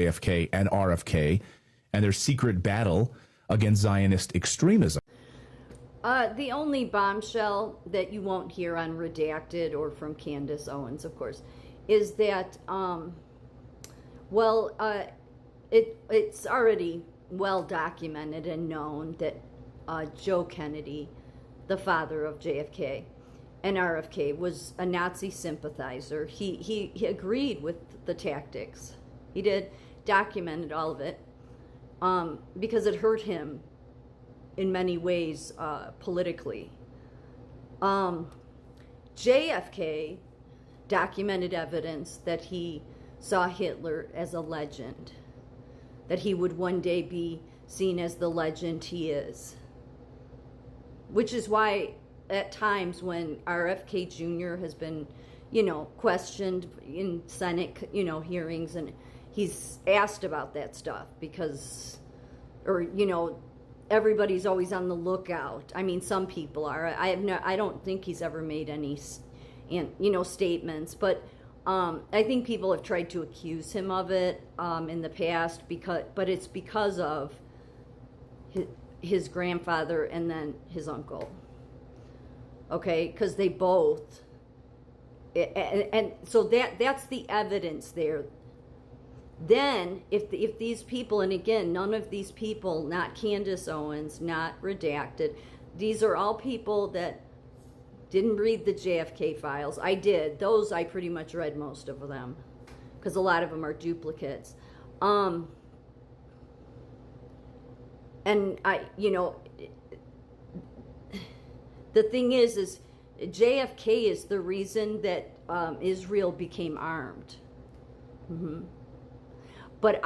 JFK and RFK and their secret battle against Zionist extremism. The only bombshell that you won't hear on Redacted or from Candace Owens, of course, is that, it's already well documented and known that Joe Kennedy, the father of JFK and RFK, was a Nazi sympathizer. He agreed with the tactics. He did, documented all of it, because it hurt him in many ways politically. JFK documented evidence that he saw Hitler as a legend, that he would one day be seen as the legend he is. Which is why at times when RFK Jr. has been, questioned in Senate, hearings, and he's asked about that stuff because, everybody's always on the lookout. I mean, some people are. I don't think he's ever made any, statements, but I think people have tried to accuse him of it in the past, but it's because of his grandfather and then his uncle. Okay, because they both, and so that's the evidence there. Then, if these people, and again, none of these people, not Candace Owens, not Redacted, these are all people that didn't read the JFK files. I did. Those, I pretty much read most of them, because a lot of them are duplicates. And the thing is JFK is the reason that Israel became armed. Mm-hmm. But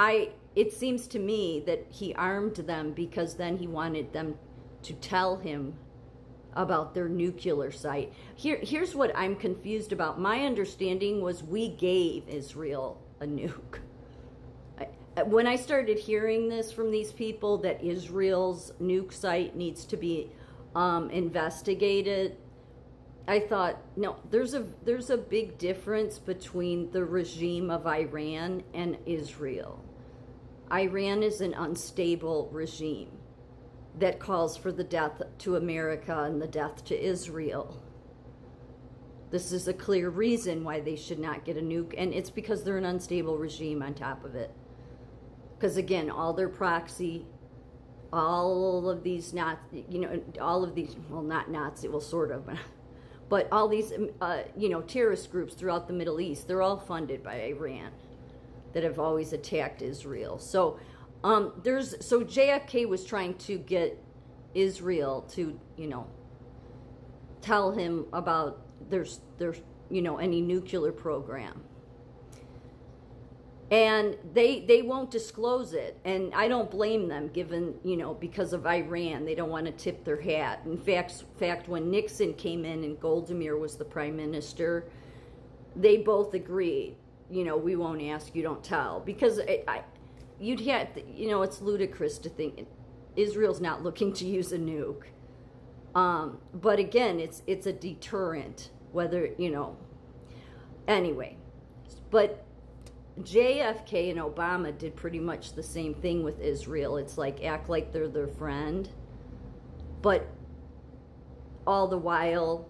it seems to me that he armed them because then he wanted them to tell him about their nuclear site. Here's what I'm confused about. My understanding was we gave Israel a nuke. When I started hearing this from these people, that Israel's nuke site needs to be investigated, I thought, no, there's a big difference between the regime of Iran and Israel. Iran is an unstable regime that calls for the death to America and the death to Israel. This is a clear reason why they should not get a nuke, and it's because they're an unstable regime on top of it. Because again, all their proxy, all of these not Nazi, well, sort of, but all these, terrorist groups throughout the Middle East, they're all funded by Iran that have always attacked Israel. So, so JFK was trying to get Israel to, tell him about there's any nuclear program. And they won't disclose it. And I don't blame them, given, because of Iran, they don't want to tip their hat. In fact, when Nixon came in and Goldemir was the prime minister, they both agreed, we won't ask, you don't tell. Because you'd have, it's ludicrous to think Israel's not looking to use a nuke. But again, it's a deterrent, whether, anyway. But JFK and Obama did pretty much the same thing with Israel. It's like, act like they're their friend, but all the while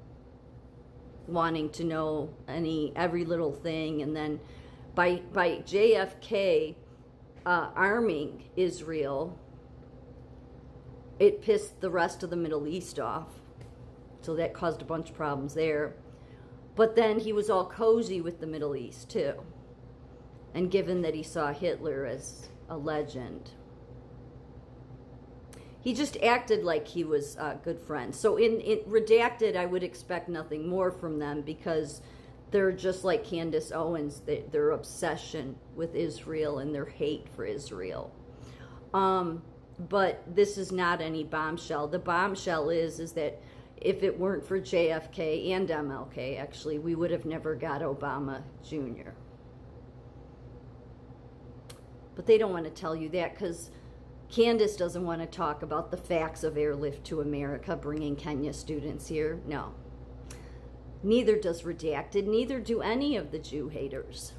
wanting to know every little thing. And then by JFK arming Israel, it pissed the rest of the Middle East off. So that caused a bunch of problems there. But then he was all cozy with the Middle East too. And given that he saw Hitler as a legend, he just acted like he was a good friend. So in Redacted, I would expect nothing more from them, because they're just like Candace Owens, their obsession with Israel and their hate for Israel. But this is not any bombshell. The bombshell is that if it weren't for JFK and MLK, actually, we would have never got Obama Jr. But they don't want to tell you that, because Candace doesn't want to talk about the facts of Airlift to America, bringing Kenya students here. No. Neither does Redacted. Neither do any of the Jew haters.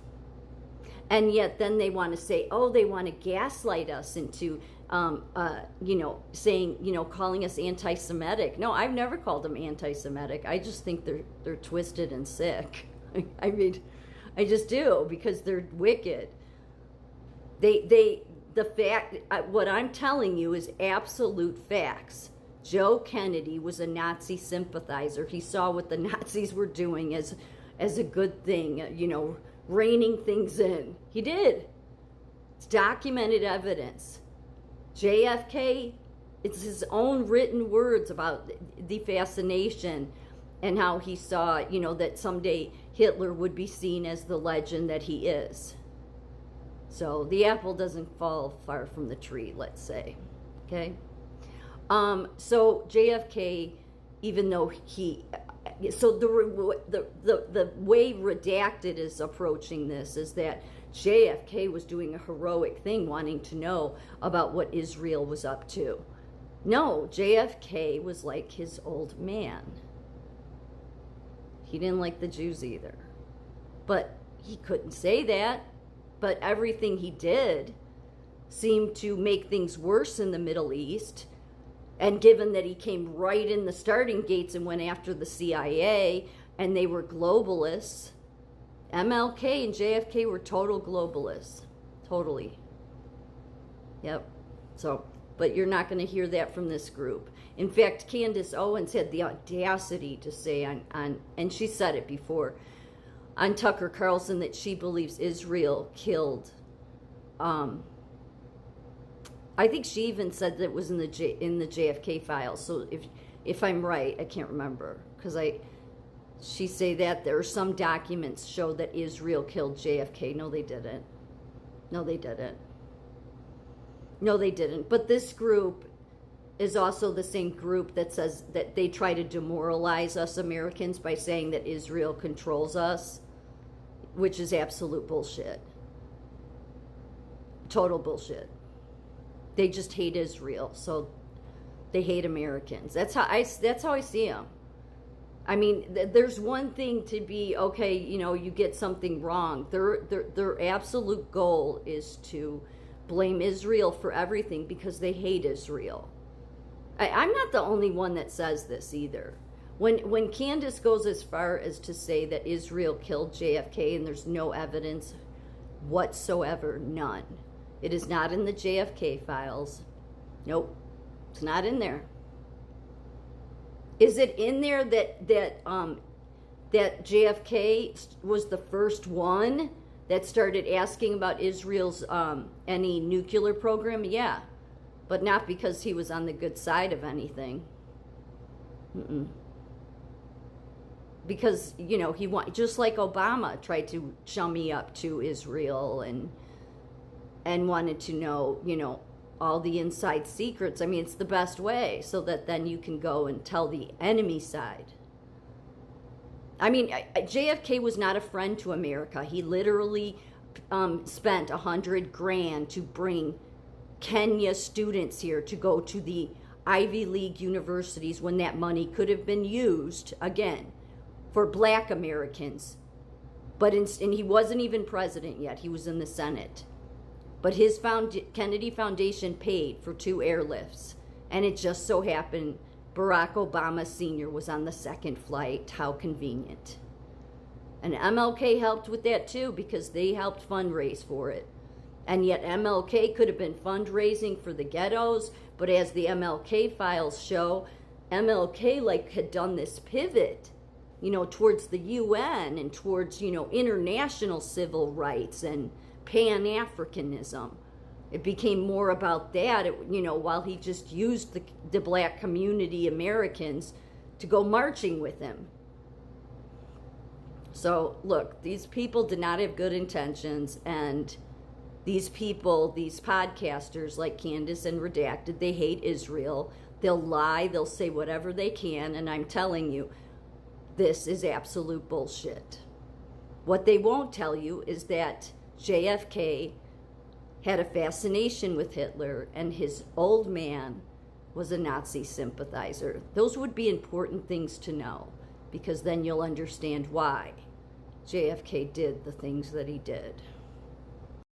And yet then they want to say, oh, they want to gaslight us into, saying, calling us anti-Semitic. No, I've never called them anti-Semitic. I just think they're twisted and sick. I mean, I just do, because they're wicked. What I'm telling you is absolute facts. Joe Kennedy was a Nazi sympathizer. He saw what the Nazis were doing as a good thing, reining things in. He did. It's documented evidence. JFK, it's his own written words about the fascination and how he saw, that someday Hitler would be seen as the legend that he is. So the apple doesn't fall far from the tree, let's say. Okay? So JFK, even though so the way Redacted is approaching this is that JFK was doing a heroic thing, wanting to know about what Israel was up to. No, JFK was like his old man. He didn't like the Jews either. But he couldn't say that. But everything he did seemed to make things worse in the Middle East. And given that he came right in the starting gates and went after the CIA, and they were globalists, MLK and JFK were total globalists. Totally. Yep. So, but you're not going to hear that from this group. In fact, Candace Owens had the audacity to say and she said it before, on Tucker Carlson, that she believes Israel killed. I think she even said that it was in the JFK files. So if I'm right, I can't remember, because she say that there are some documents show that Israel killed JFK. No, they didn't. No, they didn't. No, they didn't. But this group is also the same group that says that they try to demoralize us Americans by saying that Israel controls us, which is absolute bullshit. Total bullshit. They just hate Israel, so they hate Americans. That's how I see them. I mean, there's one thing to be, okay, you get something wrong. Their absolute goal is to blame Israel for everything because they hate Israel. I'm not the only one that says this either. When Candace goes as far as to say that Israel killed JFK and there's no evidence whatsoever, none. It is not in the JFK files. Nope, it's not in there. Is it in there that JFK was the first one that started asking about Israel's any nuclear program? Yeah, but not because he was on the good side of anything. Because he just like Obama tried to chummy up to Israel and wanted to know all the inside secrets. I mean, it's the best way, so that then you can go and tell the enemy side. I mean, JFK was not a friend to America. He literally spent $100,000 to bring Kenya students here to go to the Ivy League universities when that money could have been used, again, for black Americans. And he wasn't even president yet. He was in the Senate. But his Kennedy Foundation paid for 2 airlifts. And it just so happened Barack Obama Sr. was on the second flight. How convenient. And MLK helped with that too, because they helped fundraise for it. And yet MLK could have been fundraising for the ghettos, but as the MLK files show, MLK had done this pivot, towards the UN and towards, international civil rights and Pan-Africanism. It became more about that, while he just used the black community Americans to go marching with him. So, look, these people did not have good intentions, and these people, these podcasters like Candace and Redacted, they hate Israel. They'll lie, they'll say whatever they can, and I'm telling you, this is absolute bullshit. What they won't tell you is that JFK had a fascination with Hitler, and his old man was a Nazi sympathizer. Those would be important things to know, because then you'll understand why JFK did the things that he did.